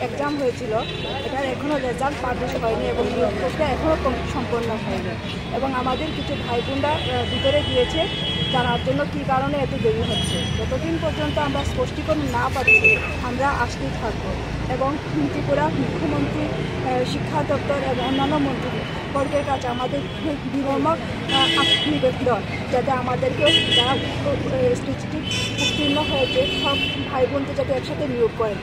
Exam হয়েছিল, এটার এখনও রেজাল্ট পাবলিশ হয়নি এবং নিয়োগ প্রক্রিয়া এখনও সম্পন্ন হয়নি এবং আমাদের কিছু ভাই বোনরা ভিতরে গিয়েছে জানার জন্য কী কারণে এত দেরি হচ্ছে। যতদিন পর্যন্ত আমরা স্পষ্টীকরণ না পাচ্ছি আমরা আসতেই থাকবো এবং ত্রিপুরা মুখ্যমন্ত্রী, শিক্ষা দপ্তর এবং অন্যান্য মন্ত্রীবর্গের কাছে আমাদের বিনম্র নিবেদন যাতে আমাদেরকেও যারা এসটিজিটি উত্তীর্ণ হয়েছে সব ভাই বোনকে যাতে একসাথে নিয়োগ করেন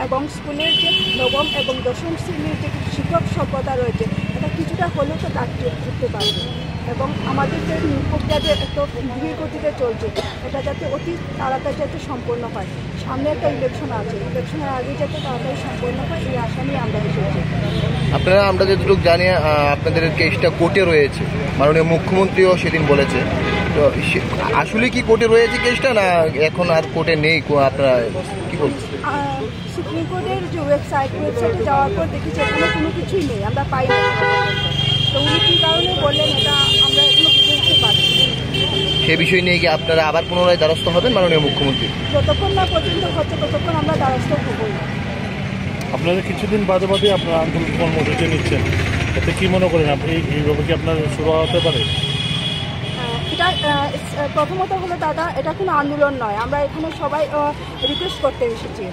এবং স্কুলের যে নবম এবং দশম শ্রেণীর যে শিক্ষক সভ্যতা রয়েছে এটা কিছুটা হলেও তো কাটিয়ে উঠতে পারবে এবং আমাদের যে নিয়োগ প্রক্রিয়া যে এত ধীর গতিতে চলছে এটা যাতে অতি তাড়াতাড়ি যাতে সম্পন্ন হয়। সামনে একটা ইলেকশন আছে, ইলেকশনের আগে যাতে তাড়াতাড়ি সম্পন্ন হয় এই আশা নিয়ে আমরা এসেছি। আপনারা আমরা যতটুকু জানি আপনাদের কেসটা কোর্টে রয়েছে, মাননীয় মুখ্যমন্ত্রীও সেদিন বলেছে, তো আসলে কি কোর্টে রয়েছে কেসটা না এখন আর কোর্টে নেই? আপনারা কি বলছেন? সুপ্রিম কোর্টের যে ওয়েবসাইটে যাওয়ার পর দেখি যে এখানে কোনো কিছুই নেই, আমরা পাই না। তো উনি কী কারণে বললেন এটা আমরা এখনো বুঝতে পারছি। সে বিষয় নিয়ে কি আপনারা আবার পুনরায় দ্বারস্থ হবেন মাননীয় মুখ্যমন্ত্রী? যতক্ষণ না পর্যন্ত হচ্ছে ততক্ষণ আমরা দ্বারস্থ হবই। আপনারা কিছুদিন বাদে বাদে আপনারা আন্দোলন কর্মসূচি নিচ্ছেন, এতে কী মনে করেন আপনি এইভাবে কি আপনার শুরু হতে পারে? এটা প্রথমত হলো দাদা, এটা কোনো আন্দোলন নয়, আমরা এখানে সবাই রিকোয়েস্ট করতে এসেছি,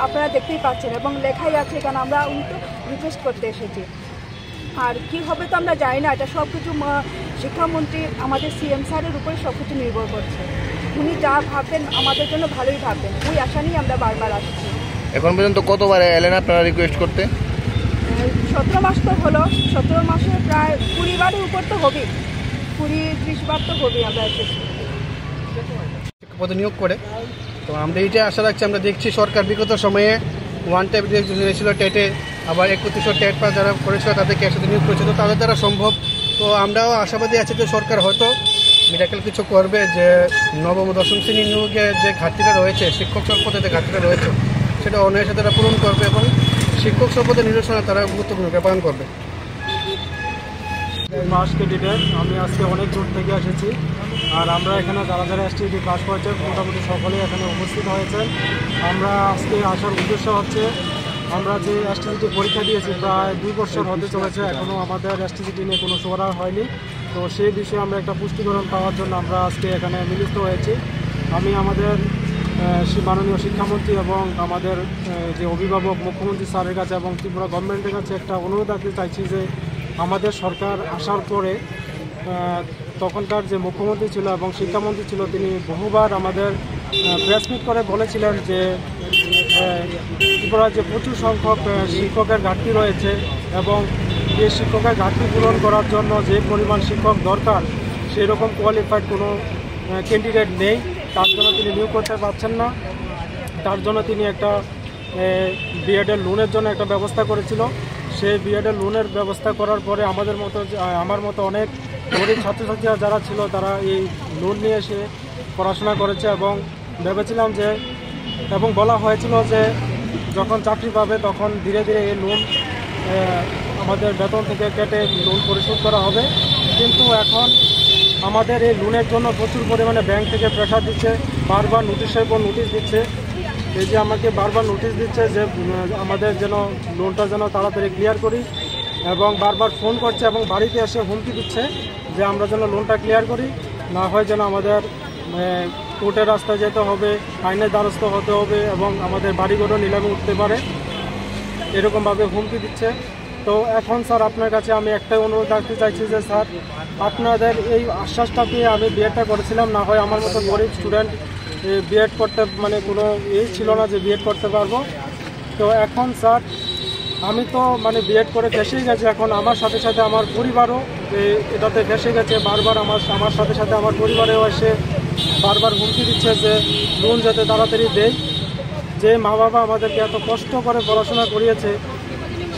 আপনারা দেখতেই পাচ্ছেন এবং লেখাই আছে এখানে আমরা উল্টো রিকোয়েস্ট করতে এসেছি। আর কী হবে তো আমরা জানি না, এটা সব কিছু শিক্ষামন্ত্রী আমাদের সিএম স্যারের উপরে সব কিছু নির্ভর করছে। উনি যা ভাববেন আমাদের জন্য ভালোই ভাববেন, ওই আশা নিয়ে আমরা বারবার আসছি। এখন পর্যন্ত কতবার এলেন আপনারা রিকোয়েস্ট করতে? 17 মাস তো হলো, 17 মাসে প্রায় 20 বারের উপর তো হবেই, 20-30 বার তো হবেই আমরা এসেছি পদে নিয়োগ করে। তো আমরা এইটাই আশা রাখছি, আমরা দেখছি সরকার বিগত সময়ে ওয়ান টাইপ ছিল টেটে, আবার 3100 টেট পাস যারা করেছিল তাদেরকে একসাথে নিয়োগ করেছিল, তাদের দ্বারা সম্ভব। তো আমরাও আশাবাদী আছি যে সরকার হয়তো মিরাকেল কিছু করবে, যে নবম দশম শ্রেণী নিয়োগে যে ঘাটতিটা রয়েছে, শিক্ষক সম্পদে যে ঘাটতিটা রয়েছে সেটা অন্যের সাথে তারা পূরণ করবে এবং শিক্ষক সম্পদের নিরসনে তারা গুরুত্বপূর্ণ ভূমিকা পালন করবে। মাস ক্যান্ডিডেট, আমি আজকে অনেক দূর থেকে এসেছি আর আমরা এখানে যারা যারা এসটিজিটি পাস করেছে মোটামুটি সকলেই এখানে উপস্থিত হয়েছেন। আমরা আজকে আসার উদ্দেশ্য হচ্ছে আমরা যে এসটিজিটি পরীক্ষা দিয়েছি প্রায় 2 বছর হতে চলেছে, এখনও আমাদের এসটিজিটি নিয়ে কোনো সুরাহা হয়নি। তো সেই বিষয়ে আমরা একটা পুষ্টিকরণ পাওয়ার জন্য আমরা আজকে এখানে মিলিত হয়েছি। আমি আমাদের মাননীয় শিক্ষামন্ত্রী এবং আমাদের যে অভিভাবক মুখ্যমন্ত্রী স্যারের কাছে এবং ত্রিপুরা গভর্নমেন্টের কাছে একটা অনুরোধ রাখতে চাইছি যে আমাদের সরকার আসার পরে তখনকার যে মুখ্যমন্ত্রী ছিল এবং শিক্ষামন্ত্রী ছিল তিনি বহুবার আমাদের প্রেস মিট করে বলেছিলেন যে ত্রিপুরার যে প্রচুর সংখ্যক শিক্ষকের ঘাটতি রয়েছে এবং যে শিক্ষকের ঘাটতি পূরণ করার জন্য যে পরিমাণ শিক্ষক দরকার সেই রকম কোয়ালিফাইড কোনো ক্যান্ডিডেট নেই, তার জন্য তিনি নিয়োগ করতে পারছেন না। তার জন্য তিনি একটা বিএডের লোনের জন্য একটা ব্যবস্থা করেছিল। সেই বিএডের লোনের ব্যবস্থা করার পরে আমার মতো অনেক গরিব ছাত্রছাত্রীরা যারা ছিল তারা এই লোন নিয়ে এসে পড়াশোনা করেছে এবং ভেবেছিলাম যে এবং বলা হয়েছিল যে যখন চাকরি পাবে তখন ধীরে ধীরে এই লোন আমাদের বেতন থেকে কেটে লোন পরিশোধ করা হবে। কিন্তু এখন আমাদের এই লোনের জন্য প্রচুর পরিমাণে ব্যাংক থেকে প্রেশার দিচ্ছে, বারবার নোটিশের পর নোটিশ দিচ্ছে। এই যে আমাকে বারবার নোটিশ দিচ্ছে যে আমাদের যেন লোনটা যেন তাড়াতাড়ি ক্লিয়ার করি এবং বারবার ফোন করছে এবং বাড়িতে এসে হুমকি দিচ্ছে যে আমরা যেন লোনটা ক্লিয়ার করি, না হয় যেন আমাদের কোর্টের রাস্তায় যেতে হবে, আইনের দ্বারস্থ হতে হবে এবং আমাদের বাড়িঘরও নিলামে উঠতে পারে, এরকমভাবে হুমকি দিচ্ছে। তো এখন স্যার আপনার কাছে আমি একটাই অনুরোধ রাখতে চাইছি যে স্যার আপনাদের এই আশ্বাসটা পেয়ে আমি বিএডটা করেছিলাম, না হয় আমার মতো গরিব স্টুডেন্ট বিএড করতে মানে কোনো ছিল না যে বিএড করতে পারবো। তো এখন স্যার আমি তো মানে বিএড করে ফেসেই গেছি, এখন আমার সাথে সাথে আমার পরিবারও এটাতে ফেসে গেছে। বারবার আমার সাথে সাথে আমার পরিবারেও এসে বারবার হুমকি দিচ্ছে যে লোন যাতে তাড়াতাড়ি দেয়। যে মা বাবা আমাদেরকে এত কষ্ট করে পড়াশোনা করিয়েছে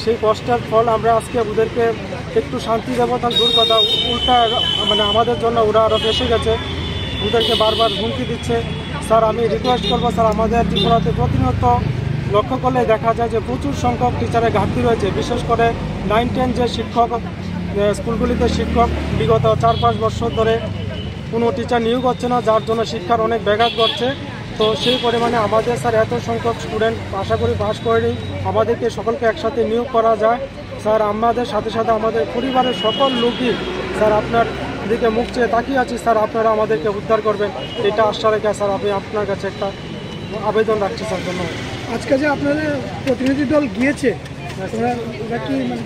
সেই কষ্টের ফল আমরা আজকে ওদেরকে একটু শান্তি দেবো তার দূর কথা, উল্টা মানে আমাদের জন্য ওরা আরও ফেসে গেছে, ওদেরকে বারবার হুমকি দিচ্ছে। স্যার আমি রিকোয়েস্ট করবো স্যার আমাদের ত্রিপুরাতে প্রতিনিয়ত লক্ষ্য করলে দেখা যায় যে প্রচুর সংখ্যক টিচারের ঘাটতি রয়েছে, বিশেষ করে 9-10 যে শিক্ষক স্কুলগুলিতে শিক্ষক বিগত 4-5 বছর ধরে কোনো টিচার নিয়োগ হচ্ছে না, যার জন্য শিক্ষার অনেক ব্যাঘাত ঘটছে। তো সেই পরিমাণে আমাদের স্যার এত সংখ্যক স্টুডেন্ট আশা করি পাস করেনি, আমাদেরকে সকলকে একসাথে নিয়োগ করা যায়। স্যার আমাদের সাথে সাথে আমাদের পরিবারের সকল লোকই স্যার আপনার দিকে মুখ চেয়ে তাকিয়ে আছি, স্যার আপনারা আমাদেরকে উদ্ধার করবেন, এটা আশা রেখে স্যার আমি আপনার কাছে একটা আবেদন রাখছি স্যার। ধন্যবাদ। আজকে যে আপনাদের প্রতিনিধি দল গিয়েছে, ওরা কি মানে